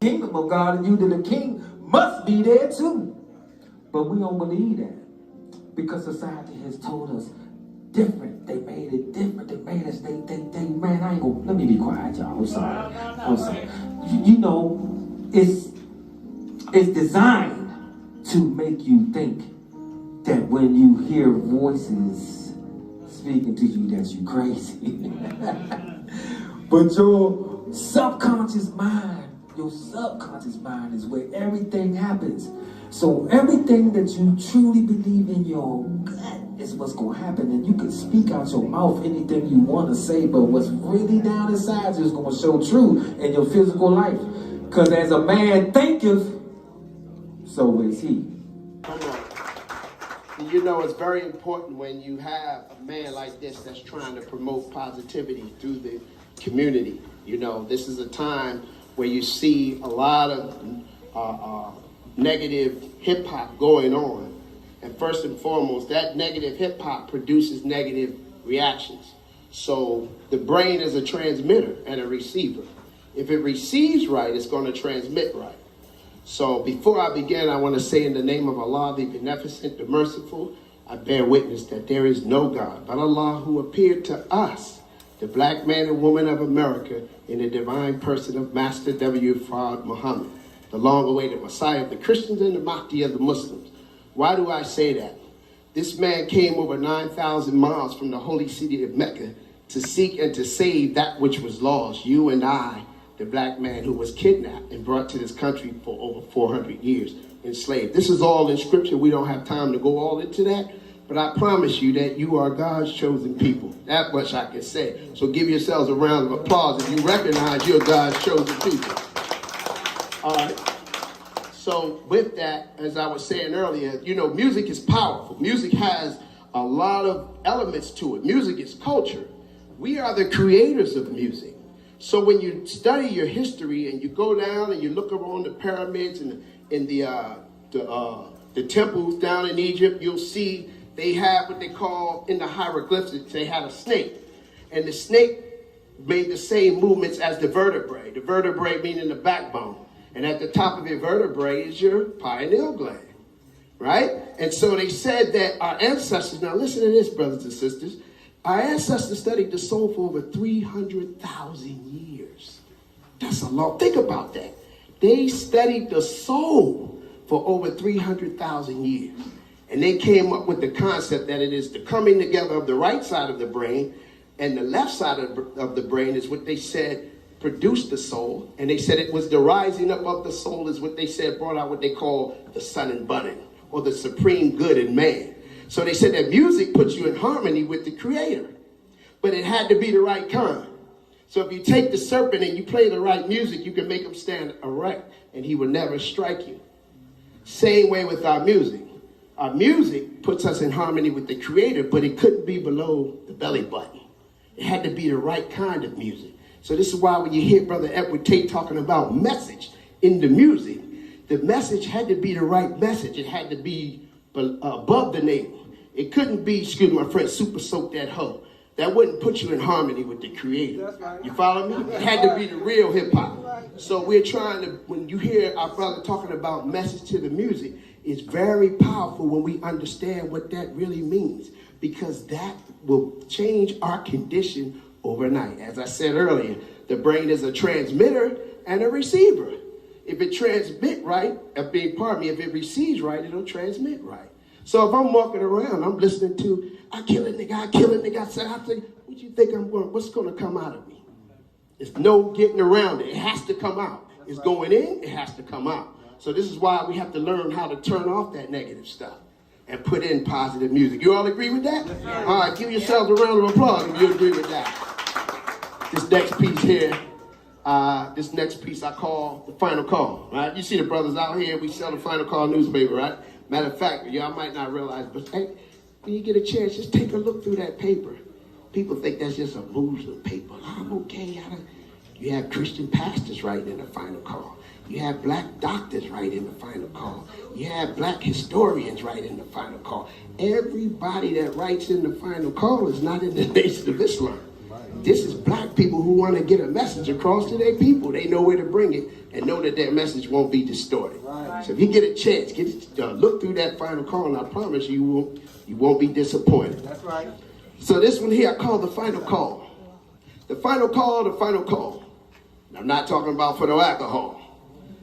kingdom of God in you, then the king must be there too. But we don't believe that because society has told us different. They made it different. They made us, man, I ain't gonna, let me be quiet, y'all. I'm sorry. I'm sorry. You know, it's designed to make you think that when you hear voices speaking to you, that you crazy. But your subconscious mind is where everything happens. So everything that you truly believe in your gut is what's going to happen. And you can speak out your mouth anything you want to say, but what's really down inside is going to show true in your physical life. Because as a man thinketh, so is he. Come on. You know, it's very important when you have a man like this that's trying to promote positivity through the community. You know, this is a time where you see a lot of negative hip-hop going on. And first and foremost, that negative hip-hop produces negative reactions. So the brain is a transmitter and a receiver. If it receives right, it's going to transmit right. So before I begin, I want to say in the name of Allah, the Beneficent, the Merciful, I bear witness that there is no God but Allah, who appeared to us, the black man and woman of America, in the divine person of Master W. Fard Muhammad, the long-awaited Messiah of the Christians and the Mahdi of the Muslims. Why do I say that? This man came over 9,000 miles from the holy city of Mecca to seek and to save that which was lost. You and I, the black man who was kidnapped and brought to this country for over 400 years, enslaved. This is all in scripture. We don't have time to go all into that, but I promise you that you are God's chosen people. That much I can say. So give yourselves a round of applause if you recognize you're God's chosen people. All right. So with that, as I was saying earlier, you know, music is powerful. Music has a lot of elements to it. Music is culture. We are the creators of music. So when you study your history and you go down and you look around the pyramids and in the temples down in Egypt, you'll see they have what they call in the hieroglyphics, they had a snake. And the snake made the same movements as the vertebrae. The vertebrae meaning the backbone. And at the top of your vertebrae is your pineal gland, right? And so they said that our ancestors, now listen to this, brothers and sisters, our ancestors studied the soul for over 300,000 years. That's a lot. Think about that. They studied the soul for over 300,000 years. And they came up with the concept that it is the coming together of the right side of the brain and the left side of the brain is what they said produced the soul. And they said it was the rising up of the soul is what they said brought out what they call the sun and bunny or the supreme good in man. So they said that music puts you in harmony with the creator, but it had to be the right kind. So if you take the serpent and you play the right music, you can make him stand erect and he will never strike you. Same way with our music. Our music puts us in harmony with the creator, but it couldn't be below the belly button. It had to be the right kind of music. So this is why when you hear Brother Edward Tate talking about message in the music, the message had to be the right message. It had to be above the navel. It couldn't be, excuse my friend, super soak that hoe. That wouldn't put you in harmony with the creator. You follow me? It had to be the real hip hop. So we're trying to, when you hear our brother talking about message to the music, it's very powerful when we understand what that really means, because that will change our condition overnight. As I said earlier, the brain is a transmitter and a receiver. If it transmits right, if it receives right, it'll transmit right. So if I'm walking around, I'm listening to, I kill a nigga, I think, what you think what's going to come out of me? There's no getting around it. It has to come out. It's going in, it has to come out. So this is why we have to learn how to turn off that negative stuff and put in positive music. You all agree with that? All right, give yourselves a round of applause if you agree with that. This next piece here, this next piece I call The Final Call, right? You see the brothers out here, we sell the Final Call newspaper, right? Matter of fact, y'all might not realize, but hey, when you get a chance, just take a look through that paper. People think that's just a Muslim paper. I'm okay. You have Christian pastors writing in the Final Call. You have black doctors writing in the Final Call. You have black historians writing in the Final Call. Everybody that writes in the Final Call is not in the Nation of Islam. This is black people who want to get a message across to their people. They know where to bring it and know that their message won't be distorted. Right. So if you get a chance, look through that final call, and I promise you won't be disappointed. That's right. So this one here I call the final call. The final call, the final call. And I'm not talking about for no alcohol.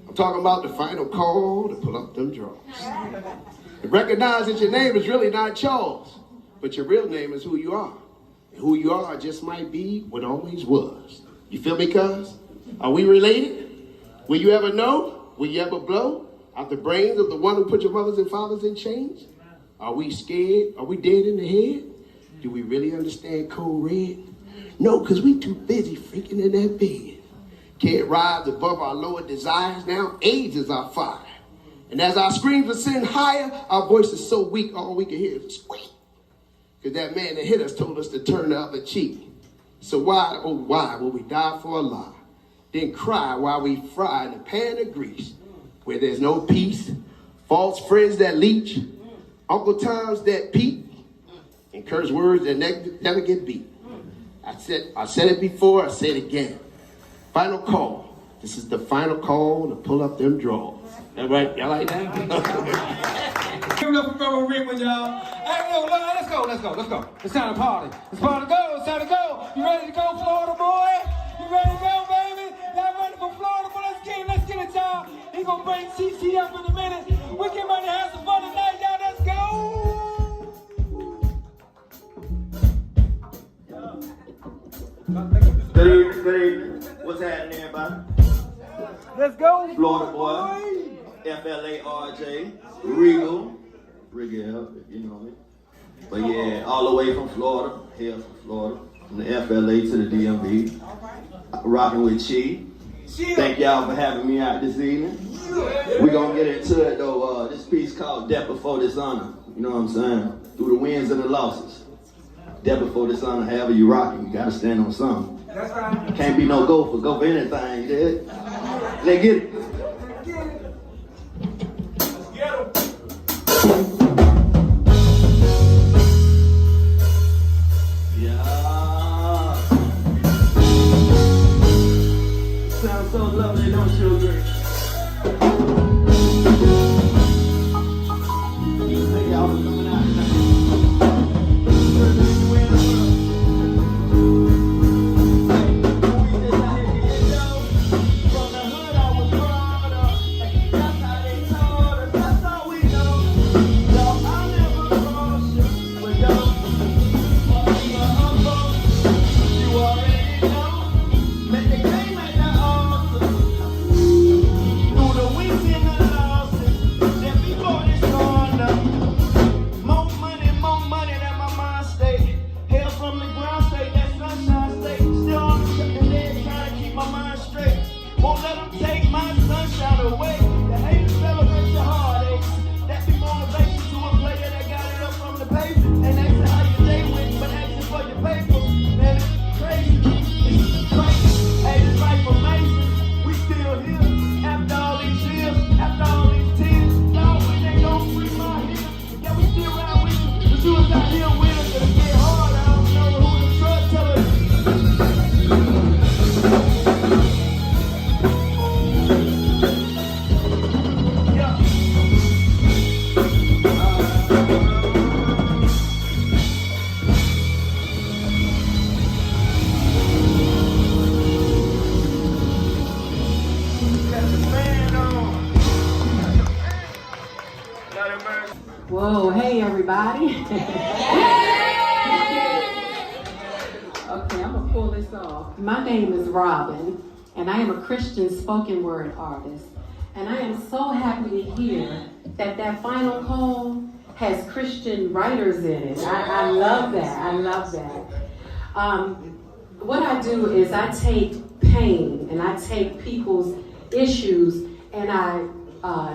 I'm talking about the final call to pull up them drawers. And recognize that your name is really not Charles, but your real name is who you are. And who you are just might be what always was. You feel me, cuz? Are we related? Will you ever know? Will you ever blow out the brains of the one who put your mothers and fathers in chains? Are we scared? Are we dead in the head? Do we really understand code red? No, because we too busy freaking in that bed. Can't rise above our lower desires. Now AIDS is our fire. And as our screams ascend higher, our voice is so weak, all we can hear is squeak. Because that man that hit us told us to turn the other cheek. So why, oh why, will we die for a lie? Then cry while we fry in a pan of grease, where there's no peace, false friends that leech, Uncle Toms that peak, and curse words that never get beat. I said it before, I say it again. Final call. This is the final call to pull up them drawers. All right, y'all like that? Give it up for Brother Raymond, y'all. Hey, yo, let's go. It's time to party. It's time to go. You ready to go, Florida boy? You ready to go, baby? Y'all ready for Florida? But let's get it, y'all. He gonna bring CC up in a minute. We get ready to have some fun tonight, y'all. Let's go. Good evening. What's happening, everybody? Let's go. Florida boy. FLARJ. Regal, if you know me. But yeah, all the way from Florida, here from Florida, from the FLA to the DMV. Rocking with Chee. Thank y'all for having me out this evening. We're gonna get into it though. This piece called Death Before Dishonor. You know what I'm saying? Through the wins and the losses. Death before dishonor, however you rocking, you gotta stand on something. That's right. Can't be no go for anything, you did? Let's get it. Sounds so lovely, don't you agree? Thank y'all for coming out tonight. From the hood I was brought up. That's how they told us. That's all we know. No, I never crossed you. But yo, you already know. Make the game make that awesome. Through the wins and the losses, then before this corner. More money than my mind state. Hail from the ground state, that sunshine state. Still on the second leg, trying to keep my mind straight. Won't let them take my sunshine away. The haters celebrate your heartaches. That be motivation to a player that got it up from the pavement. And asking how your day went, but asking for your paper. Man, it's crazy. It's crazy. Hey, this life amazing. We still here. After all these years, after all these tears. Y'all, when they don't free my here. Yeah, we still ride with you. But you was out here with us. It'll get hard. I don't know who the truck tell us. Yeah. Got the fan on. Got it, man. Whoa, hey everybody. Okay, I'm gonna pull this off. My name is Robin, and I am a Christian spoken word artist. And I am so happy to hear that final call has Christian writers in it. I love that. What I do is I take pain and I take people's issues and I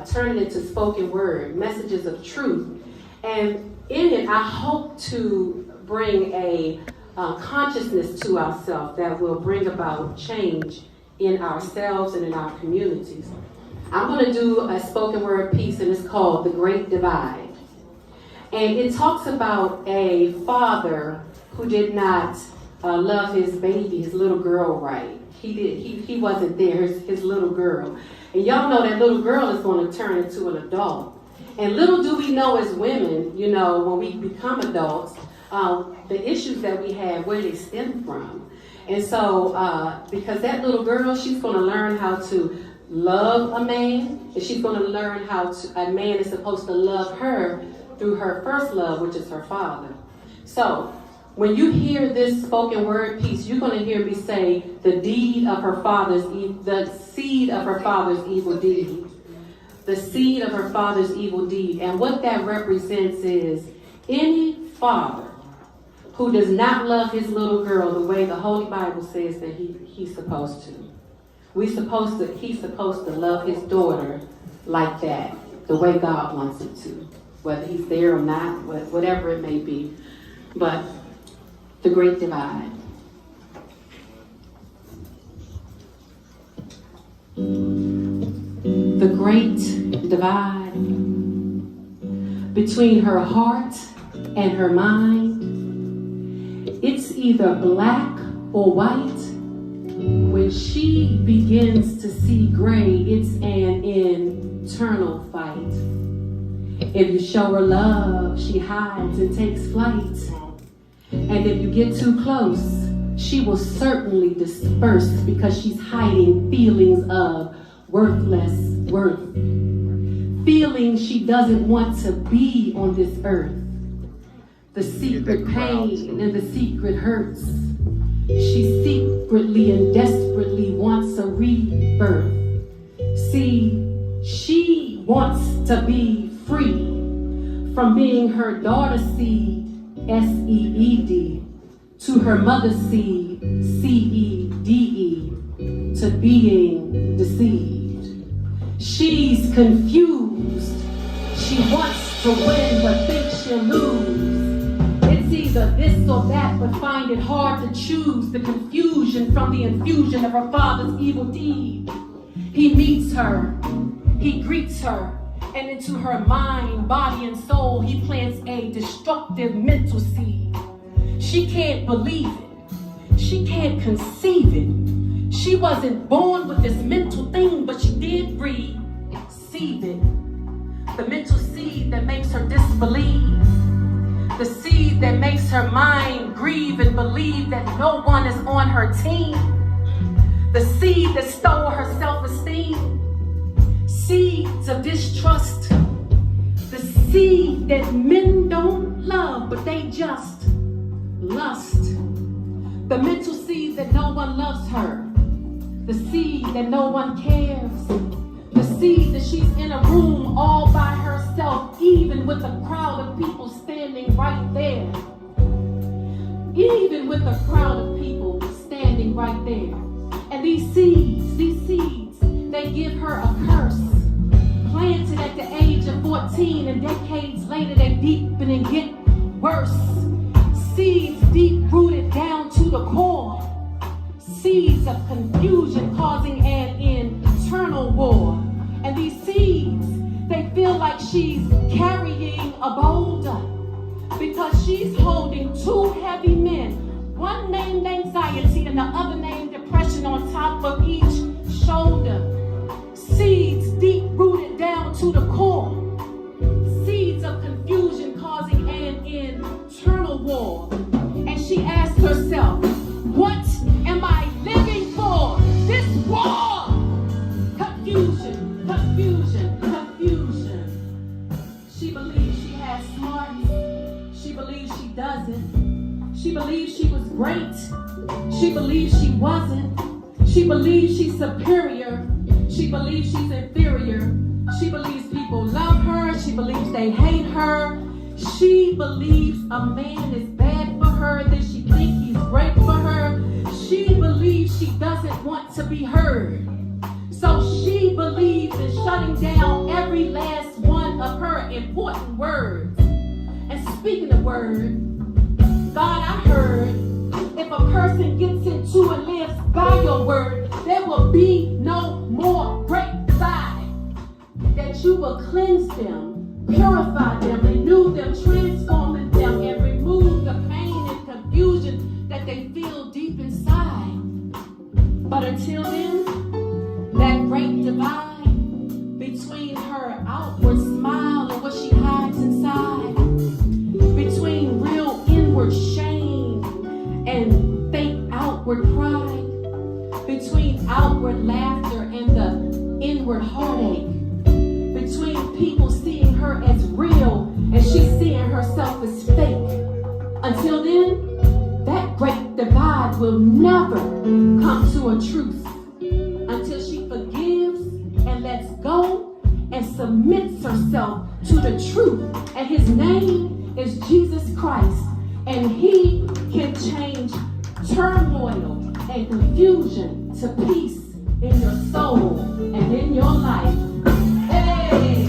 turn it into spoken word, messages of truth. And in it, I hope to bring a consciousness to ourselves that will bring about change in ourselves and in our communities. I'm going to do a spoken word piece, and it's called The Great Divide. And it talks about a father who did not love his baby, his little girl, right. He wasn't there, his little girl. And y'all know that little girl is going to turn into an adult. And little do we know as women, you know, when we become adults, the issues that we have, where they stem from. And so, because that little girl, she's going to learn how to love a man, and she's going to learn how a man is supposed to love her through her first love, which is her father. So, when you hear this spoken word piece, you're going to hear me say the seed of her father's evil deed. The seed of her father's evil deed. And what that represents is any father who does not love his little girl the way the Holy Bible says that he's supposed to. He's supposed to love his daughter like that, the way God wants him to. Whether he's there or not, whatever it may be. But the great divide. The great divide between her heart and her mind. It's either black or white. When she begins to see gray, it's an internal fight. If you show her love, she hides and takes flight. And if you get too close, she will certainly disperse because she's hiding feelings of worthless worth. Feelings she doesn't want to be on this earth. The secret pain and the secret hurts. She secretly and desperately wants a rebirth. See, she wants to be free from being her daughter's seed, S-E-E-D, to her mother's seed, C-E-D-E, to being deceived. She's confused. She wants to win but thinks she'll lose. It's either this or that, but find it hard to choose the confusion from the infusion of her father's evil deed. He meets her, he greets her, and into her mind, body, and soul, he plants a destructive mental seed. She can't believe it. She can't conceive it. She wasn't born with this mental thing, but she did receive it. The mental seed that makes her disbelieve. The seed that makes her mind grieve and believe that no one is on her team. The seed that stole her self-esteem. Seeds of distrust. The seed that men don't love, but they just lust. The mental seed that no one loves her. The seed that no one cares. The seed that she's in a room all by herself, even with a crowd of people standing right there. Even with a crowd of people standing right there. And these seeds, they give her a curse. Planted at the age of 14, and decades later they deepen and get worse. Seeds deep rooted down to the core. Seeds of confusion causing an internal war. And these seeds, they feel like she's carrying a boulder because she's holding two heavy men, one named anxiety and the other named depression, on top of each shoulder. Seeds deep rooted down to the core. Seeds of confusion causing an internal war. And she asked herself, what am I living for? This war! Confusion, confusion, confusion. She believes she has smarts. She believes she doesn't. She believes she was great. She believes she wasn't. She believes she's superior. She believes she's inferior. She believes people love her. She believes they hate her. She believes a man is bad for her. Then she thinks he's great for her. She believes she doesn't want to be heard. So she believes in shutting down every last one of her important words. And speaking of words, God, I heard, if a person gets into and lives by your word, there will be no more break by. That you will cleanse them, purify them, renew them, transform them, and remove the pain and confusion that they feel deep inside. But until then, that great divide between her outward smile and what she hides inside, between real inward shame and fake outward pride, between outward laughter and the inward heartache, between people seeing her as real and she's seeing herself as fake. Until then, that great divide will never come to a truce until she forgives and lets go and submits herself to the truth. And his name is Jesus Christ. And he can change turmoil and confusion to peace in your soul and in your life. Hey!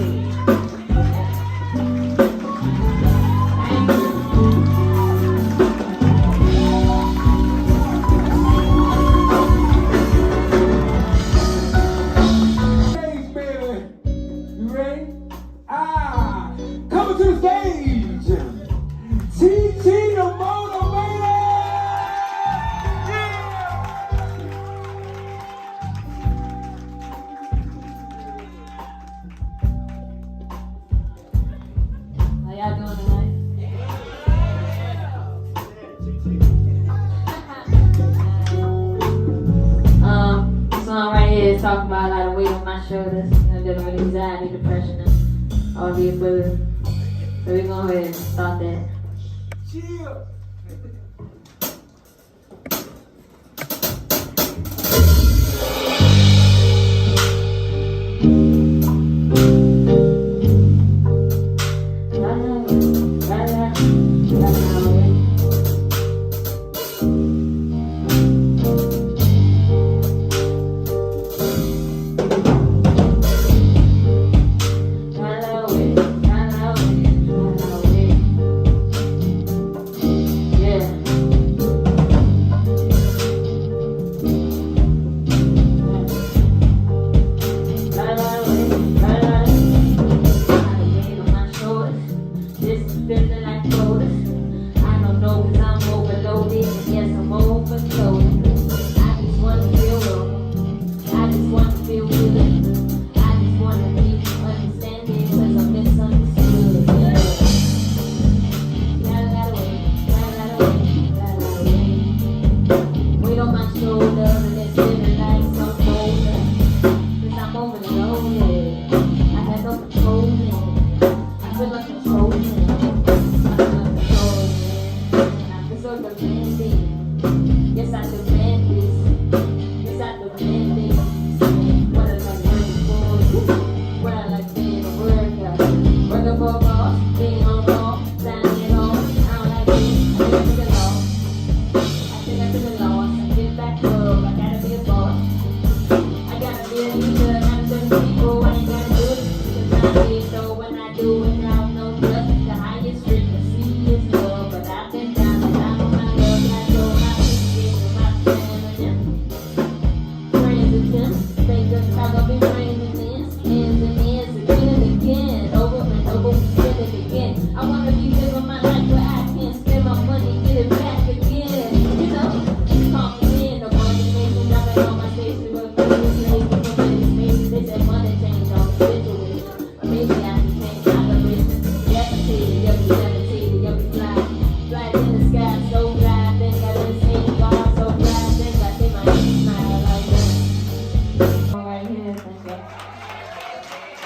Coming to the stage, Chee the Motivator! How y'all doing tonight? This song right here is talking about a lot of weight on my shoulders, dealing with anxiety, depression, and all the above. So we're going to go ahead and start that. Chill.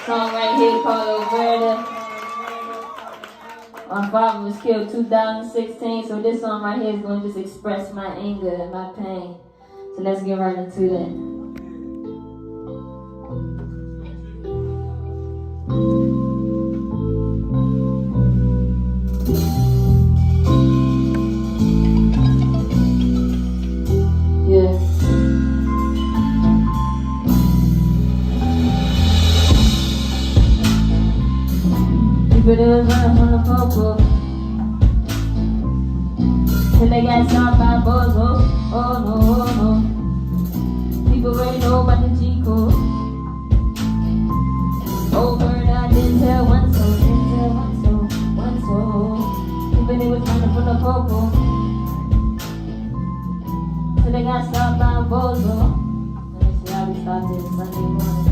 Song right here called Alberta. My father was killed 2016, so this song right here is going to just express my anger and my pain. So let's get right into that. But it was running from the popo till they got stopped by boys. Oh no, oh no. People already know about the G code. Over and I didn't tell one soul, one soul. But it was running from the popo they got stopped by a Bozo. Let me see how we start this Sunday morning.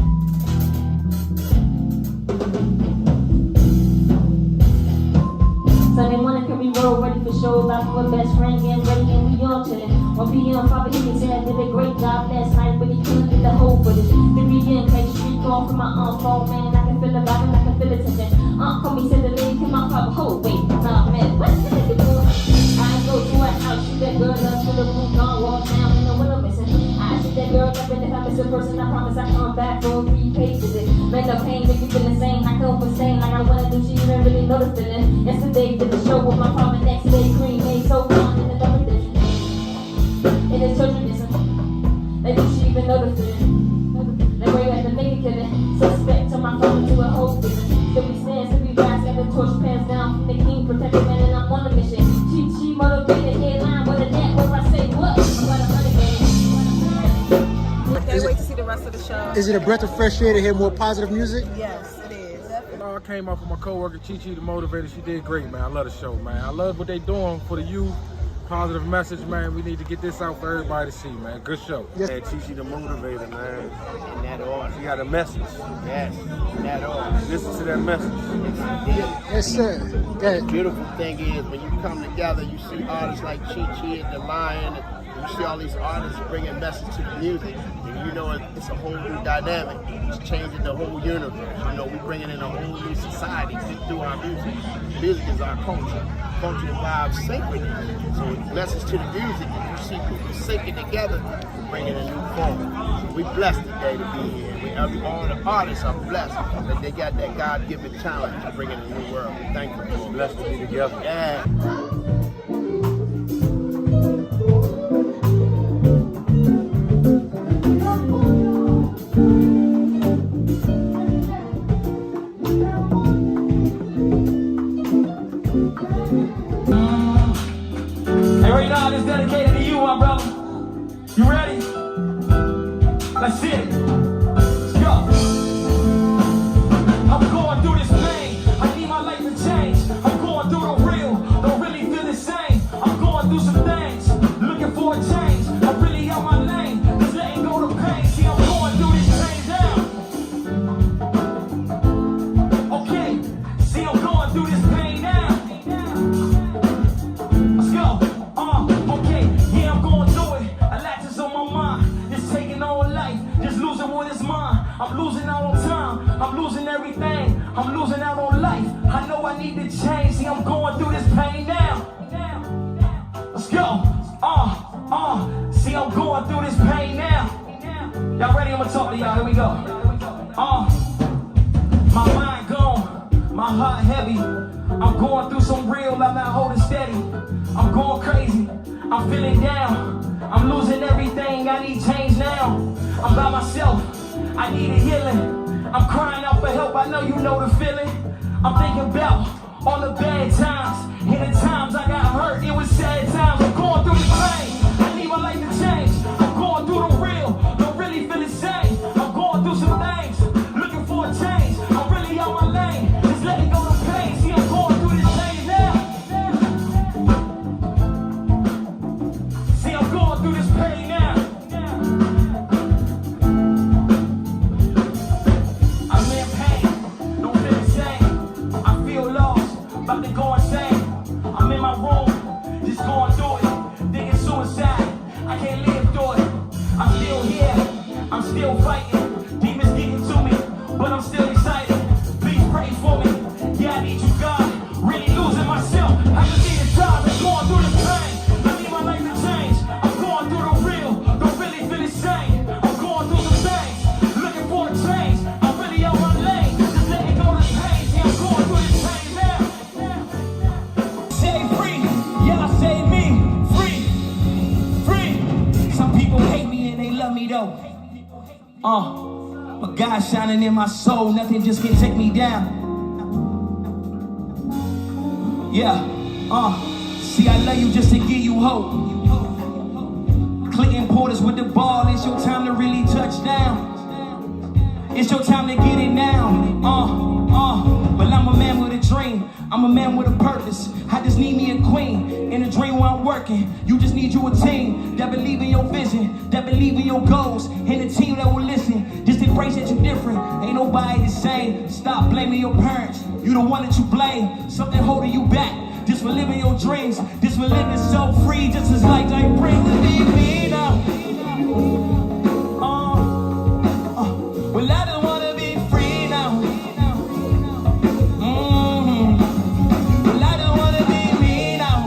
Sunday morning, can we roll ready for show? About my best friend getting ready and we on to it. 1 p.m. Papa Hickey said I did a great job last night, but he couldn't get the whole footage. The begin, make street call from my phone, man. I can feel the vibe, I can feel it tension. Call me, said the lady came out, Papa, hold, wait, nah, man, what the heck you doing? I go to her house, shoot that girl up to the roof, gone walk down in the window missing. I shoot that girl up, and if I miss a person, I promise I come back for 3 pages. It make no pain, make you feel insane. I come from sane, like I wanna do, she didn't really know the feeling. Yesterday, did the show with my mom, and next day, cream made so fun in the double dish. It is children missing. They do she even know the feeling. They way at the nigga killing. Suspect to my phone to a whole business. Still we stand, still we rise, got the torch passed down from the king, protected man, and I'm on a mission. Chee, motivated, headline with a net, where I say what? I'm about 100 Can't wait to see the rest of the show. Is it a breath of fresh air to hear more positive music? Yes, it is. I came up with my coworker Chee, the motivator. She did great, man. I love the show, man. I love what they doing for the youth. Positive message, man. We need to get this out for everybody to see, man. Good show. Yes. Yeah, Chee, the motivator, man. In that order. She got a message. Yes, in that order. Listen to that message. Yes, sir. The beautiful thing is when you come together, you see artists like Chee and the Lion, and you see all these artists bringing message to the music. And you know it's a whole new dynamic. It's changing the whole universe. You know, we're bringing in a whole new society through our music. Music is our culture. Culture involves syncing. So the message to the music, you see people syncing together, bringing a new form. We're blessed today to be here. All the artists are blessed that they got that God-given talent to bring in a new world. We're thankful for them. Blessed to be together. Yeah. Hey, right now, this is dedicated to you, my brother. You ready? Let's see it. Let's go. I'm going through this pain. I need my life to change. I'm going through the real. Don't really feel the same. I'm going through some things. Looking for a change. I'm really out my lane. Just letting go the pain. See, I'm going through this pain now. Okay. See, I'm going through this pain now. Let's go. Okay, yeah, I'm going through it. A lot is on my mind. It's taking on life, just losing what is mine. I'm losing out on time, I'm losing everything. I'm losing out on life. I know I need to change. See, I'm going through this pain now. Let's go. See, I'm going through this pain now. Y'all ready? I'm gonna talk to y'all. Here we go. My mind gone, my heart heavy. I'm going through some real, I'm not holding steady. I'm going crazy, I'm feeling down. I'm losing everything, I need change now. I'm by myself, I need a healing. I'm crying out for help, I know you know the feeling. I'm thinking about all the bad times. And the times I got hurt, it was sad times. I'm going through this pain, I need my life to change. I'm going through the real, don't really feel the same. I'm going through some things, looking for a change. I'm really on my lane, just letting go the pain. See, I'm going through this pain now. See, I'm going through this pain now. I'm in pain, don't feel the same. I feel lost, about to go insane. I'm in my room, just going through it. Thinking suicide, I can't live through it. I'm still here, I'm still fighting. Demons getting to me, but I'm still excited. Please pray for me, yeah, I need you, God. Really losing myself, I just need a job. I'm going through the pain, I need my life to change. I'm going through the real, don't really feel the same. I'm going through some things, looking for a change. I'm really on my lane, just letting go the pain. See, I'm going through this pain now. Say free, yeah, I say me, free. Some people hate me and they love me though. But God shining in my soul, nothing just can take me down. Yeah, see, I love you just to give you hope. Clinton Porters with the ball, it's your time to really touch down. It's your time to get it now. But I'm a man with a dream. I'm a man with a purpose. I just need me a queen in a dream while I'm working. You just need you a team that believe in your vision, that believe in your goals, and a team that will listen. Just embrace that you're different. Ain't nobody the same. Stop blaming your parents. You the one that you blame. Something holding you back. Just for living your dreams. Just for living so free. Just as light I bring to me now. Well, I don't wanna be free now. Well, I don't wanna be me now.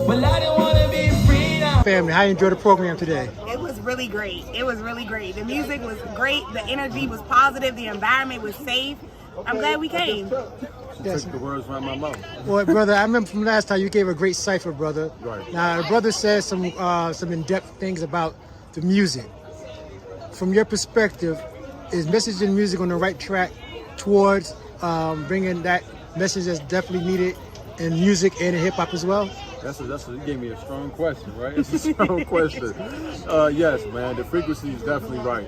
Well, I don't wanna be free now. Family, how you enjoy the program today? It was really great. It was really great. The music was great. The energy was positive. The environment was safe. I'm glad we came. Yes. Took the words from my mouth. Well, brother, I remember from last time you gave a great cipher, brother. Right. Now, the brother said some in-depth things about the music. From your perspective, is Message in Music on the right track towards bringing that message that's definitely needed in music and in hip-hop as well? You gave me a strong question, right? It's a strong question. Yes, man, the frequency is definitely right.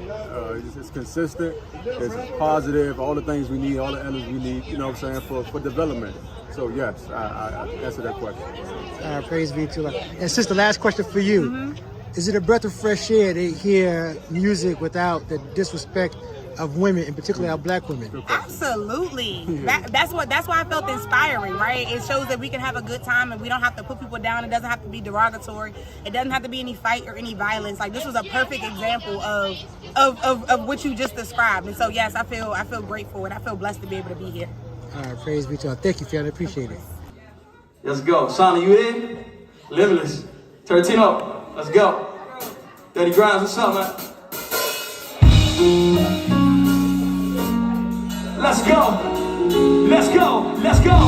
It's consistent, it's positive, all the things we need, all the energy we need, you know what I'm saying, for development. So yes, I answer that question. Praise be to Allah. And sister, last question for you. Is it a breath of fresh air to hear music without the disrespect of women, in particular our black women? Absolutely. That's why I felt inspiring, right? It shows that we can have a good time and we don't have to put people down. It doesn't have to be derogatory. It doesn't have to be any fight or any violence. Like, this was a perfect example of what you just described. And so yes, I feel grateful and I feel blessed to be able to be here. Praise be to Allah. Thank you, family. Appreciate it. Let's go. Shauna, you in? Limitless. 13 up. Let's go. Daddy Grimes, what's up, man? Let's go. Let's go. Let's go.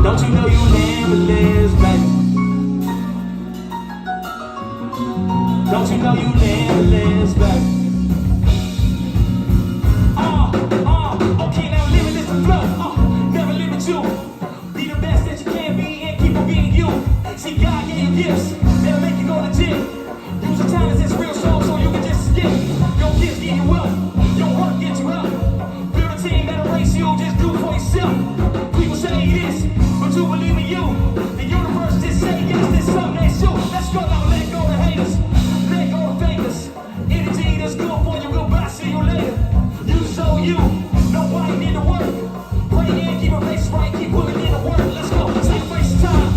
Don't you know you limitless, baby? Don't you know you limitless, baby? Okay, now limitless the flow. Never limit you. Be the best that you can be and keep on being you. See, God gave you gifts that'll make you go legit. Use your talents as real souls so you can just skip. Your gifts get you up. Your work gets you up. Build a team that'll race you. Just do it for yourself. People say this, but you believe in you. The universe just say yes, this something that's you. Let's go now, let go the haters. Let go the fakers. Anything that's good for you, goodbye, see you later. You show you. Nobody need to work. Pray in, keep a face right, keep putting in the work. Let's go, sacrifice time.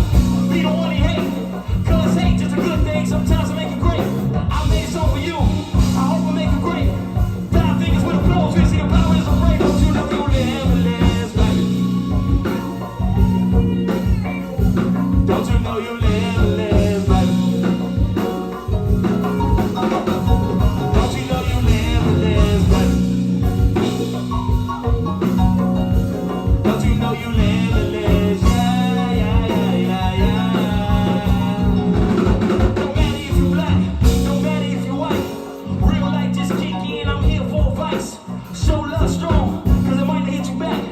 Be the one he hate. Cause hate just a good thing, sometimes it make it great. I made it so for you, I hope I make it great. 5 fingers with a blow, you see the power is a ray. Don't you know you limitless, baby? Don't you know you limitless, baby? Don't you know you limitless, baby? Don't you know you limitless? Yeah, yeah, yeah, yeah, yeah. No matter if you black, no matter if you white. Real life just kick in, I'm here for advice. Show love strong, cause it might hit you back.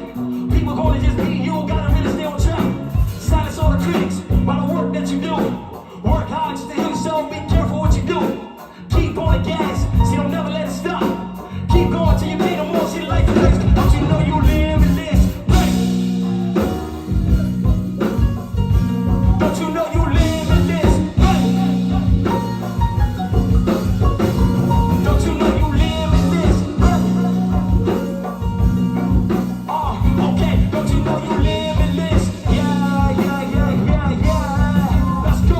People gonna just be you, gotta really stay on track. Silence all the critics by the work that you do. Work hard just to heal yourself, be careful what you do. Keep on the gas, see, don't never let it stop. Keep going till you pay no more, see the life is. Don't you know you limitless? Don't you know you limitless? Don't you know you limitless? Okay, don't you know you limitless? Yeah, yeah, yeah, yeah, yeah. Let's go.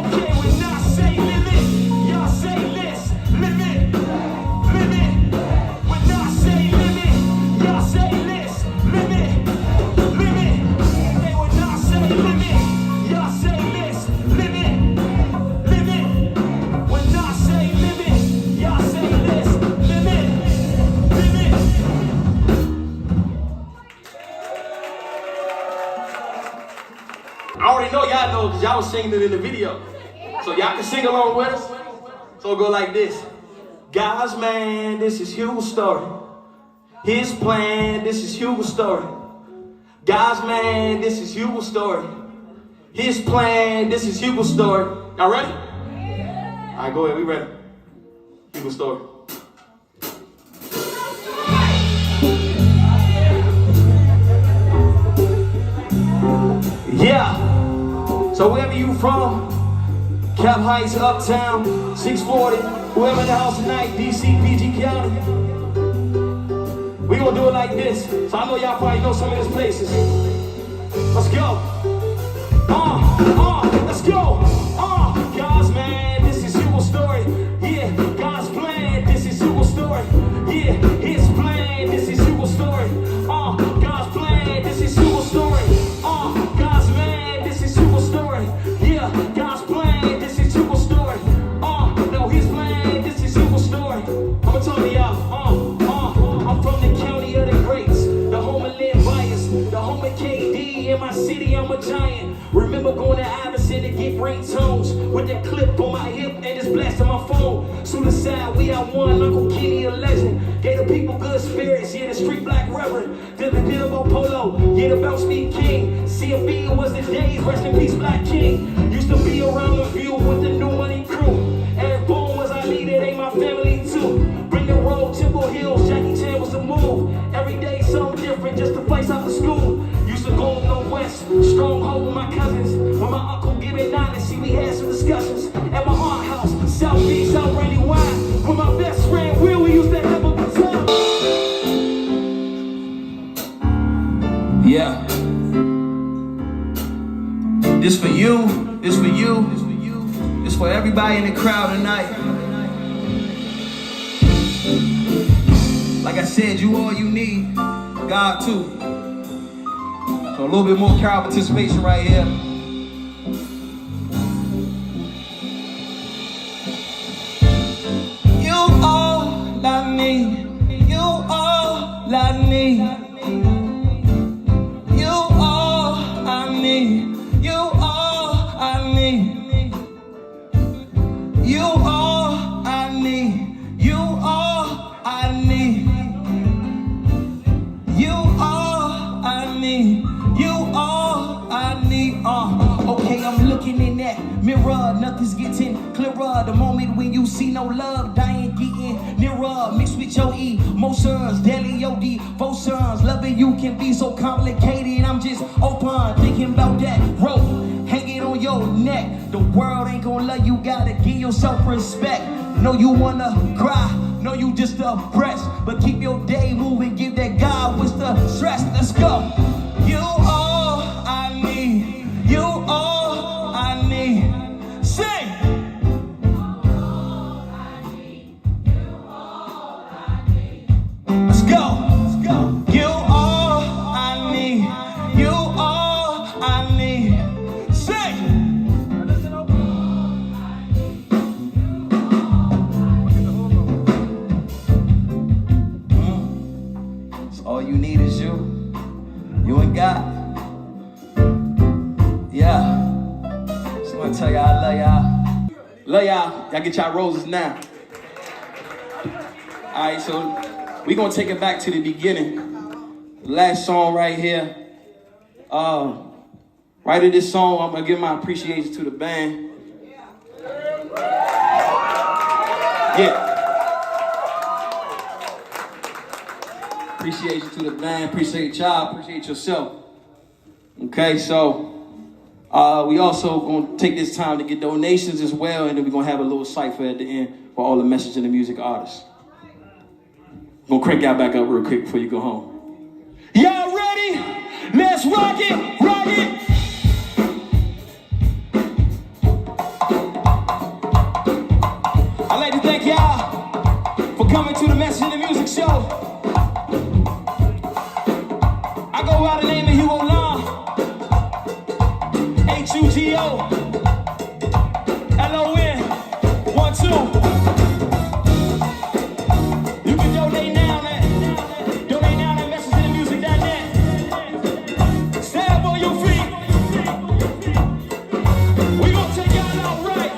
Okay, when I say limit, y'all say less. Limit, limit. When I say limit, y'all say less. Limit, limit. Hey, when I say limit, y'all say less. Limit, limit. When I say limit, y'all say less. Limit, limit. I already know y'all know because y'all was singing it in the video. So y'all can sing along with us. So it'll go like this. God's man, this is Hugo's story. His plan, this is Hugo's story. God's man, this is Hugo's story. His plan, this is Hugo's story. Y'all ready? All right, go ahead, we ready. Eagle story. Yeah. So wherever you from, Cap Heights, Uptown, 640, whoever in the house tonight, DC, PG County. We gonna do it like this. So I know y'all probably know some of these places. Let's go. Let's go. God's man, this is your story. Yeah, God's plan, this is your story. Yeah, His plan, this is your story. God's plan, this is your story. God's man, this is your story. Yeah, God's plan, this is your story. No, His plan, this is your story. I'ma tell y'all. I'm from the county of the greats, the home of Lynn Bias, the home of KD. In my city, I'm a giant. Remember going to Iverson to get ringtones with that clip on my hip and just blasting my phone. Suicide, we out one, Uncle Kenny a legend. Gave the people good spirits, yeah, the street black reverend. Did the Dilbo Polo, yeah, the bounce beat king. CFB was the days, rest in peace, Black King. Used to be around the view with the New Money crew. Eric Boone was our leader, they my family too. Bring the road, Temple Hills, Jackie Chan was the move. Every day something different, just to face out the school. Used to go no west, stronghold with my cousins. When my uncle gave me honesty, we had some discussions. At my aunt house, South Beach, South Randy Wine. With my best friend Will, we used to have a good time. Yeah. This for you, this for you, this for everybody in the crowd tonight. Like I said, you all you need, God too. So a little bit more crowd participation right here. You all I need, you all I need. You all I need, you all I need. You all I need, you all I need. You all I need, you all I need. Okay, I'm looking in that mirror, nothing's getting clearer. The moment when you see no love, dying getting nearer. Mixed with your emotions, daily your devotions. Loving you can be so complicated. I'm just open, thinking about that rope hanging on your neck. The world ain't gonna love you, gotta give yourself respect. Know you wanna cry, know you just oppressed, but keep your day moving, give that God with the stress. Let's go. You all I need, you all I need. Sing. Let's go. Let's go. You all I need, you all I need. Sing. All you need is you and God. Yeah. Just wanna tell y'all I love y'all. Love y'all. Y'all get y'all roses now. Alright, so we gonna take it back to the beginning. The last song right here. Right at this song, I'm gonna give my appreciation to the band. Yeah. Appreciation to the band, appreciate y'all, appreciate yourself. Okay, so we also gonna take this time to get donations as well, and then we're gonna have a little cipher at the end for all the message and the music artists. Gonna crank y'all back up real quick before you go home. Y'all ready? Let's rock it, rock it. I'd like to thank y'all for coming to the Message and the Music Show. I go by the name of Hugo Long, Hugo, LON, 1, 2. You can donate now at messageandthemusic.net. Stand up on your feet. We gonna take y'all out right.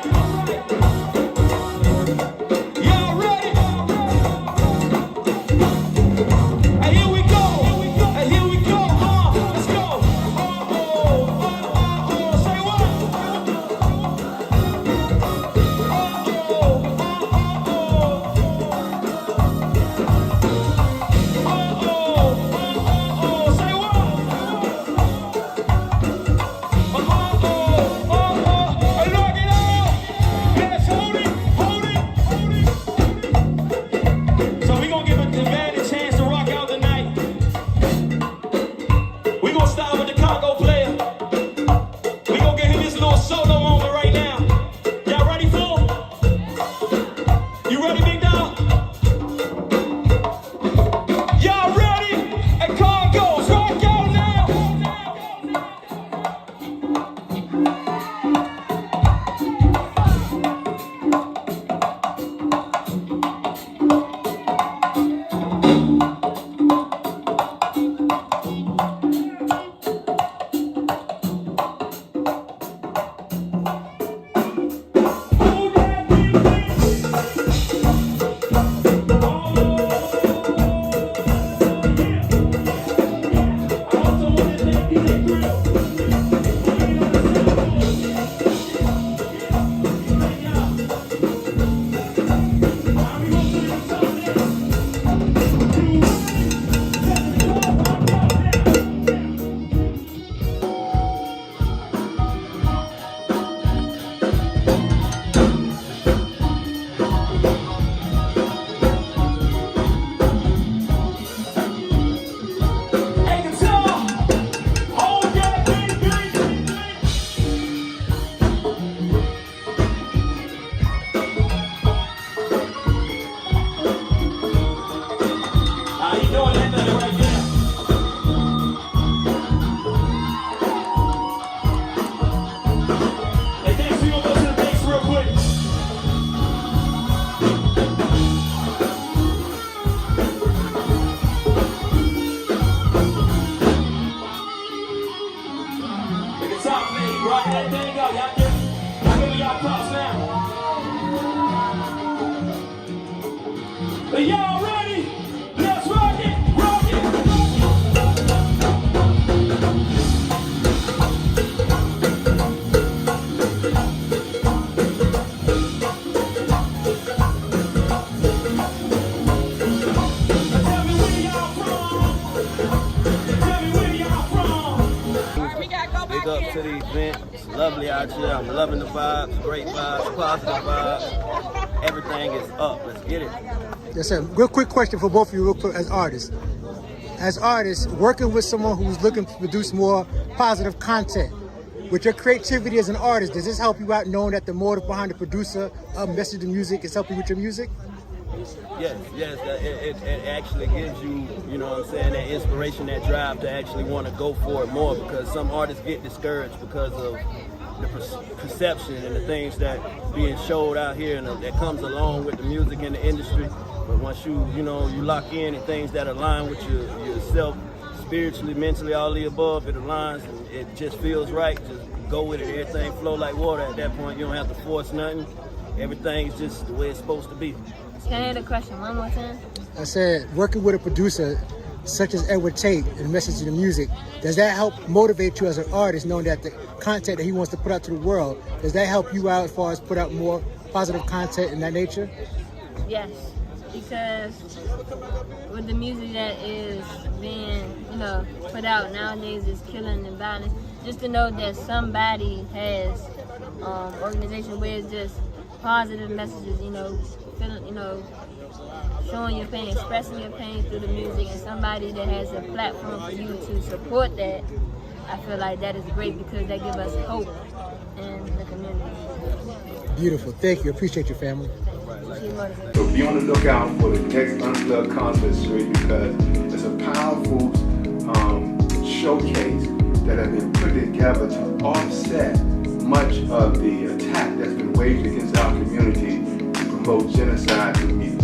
Y'all ready? And here we go. And here we go. Let's go. Say what? Rock that thing up. Y'all give me y'all props now. Are y'all ready? Let's rock it, rock it. Tell me where y'all from. Tell me where y'all from. Big up to the event. It's lovely out here. I'm loving the vibes, great vibes, positive vibes. Everything is up. Let's get it. Yes, sir. Real quick question for both of you, real quick, as artists. As artists, working with someone who's looking to produce more positive content, with your creativity as an artist, does this help you out knowing that the motive behind the producer of Message in Music is helping with your music? Yes, it actually gives you, you know what I'm saying, that inspiration, that drive to actually want to go for it more, because some artists get discouraged because of the perception and the things that being showed out here and that comes along with the music and the industry. But once you lock in and things that align with yourself, spiritually, mentally, all the above, it aligns and it just feels right. Just go with it. Everything flow like water at that point. You don't have to force nothing. Everything's just the way it's supposed to be. Can I hear the question one more time? I said, working with a producer such as Edward Tate and Message in the Music, does that help motivate you as an artist, knowing that the content that he wants to put out to the world, does that help you out as far as put out more positive content in that nature? Yes, because with the music that is being, put out nowadays is killing and violence, just to know that somebody has organization where it's just positive messages, showing your pain, expressing your pain through the music, and somebody that has a platform for you to support that, I feel like that is great because that gives us hope in the community. Beautiful. Thank you. Appreciate your family. So be on the lookout for the next Unplugged concert series, because it's a powerful showcase that has been put together to offset much of the attack that's been waged against our community to promote genocide through music.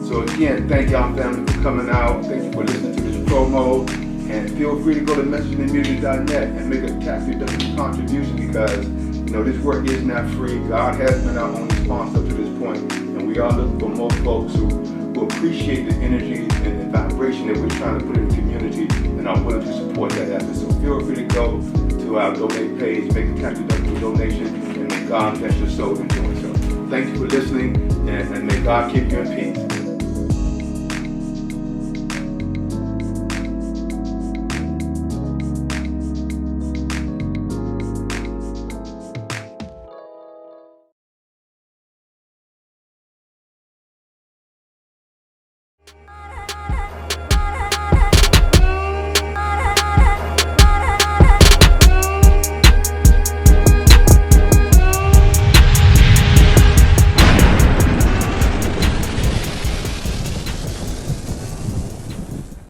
So again, thank y'all family for coming out. Thank you for listening to this promo. And feel free to go to messaginginmusic.net and make a tax-deductible contribution, because this work is not free. God has been our only sponsor up to this point, and we are looking for more folks who appreciate the energy and the vibration that we're trying to put in the community and are willing to support that effort. So feel free to go to our donate page, make a tax-deductible donation, and may God bless your soul in doing so. Thank you for listening, and may God keep you in peace.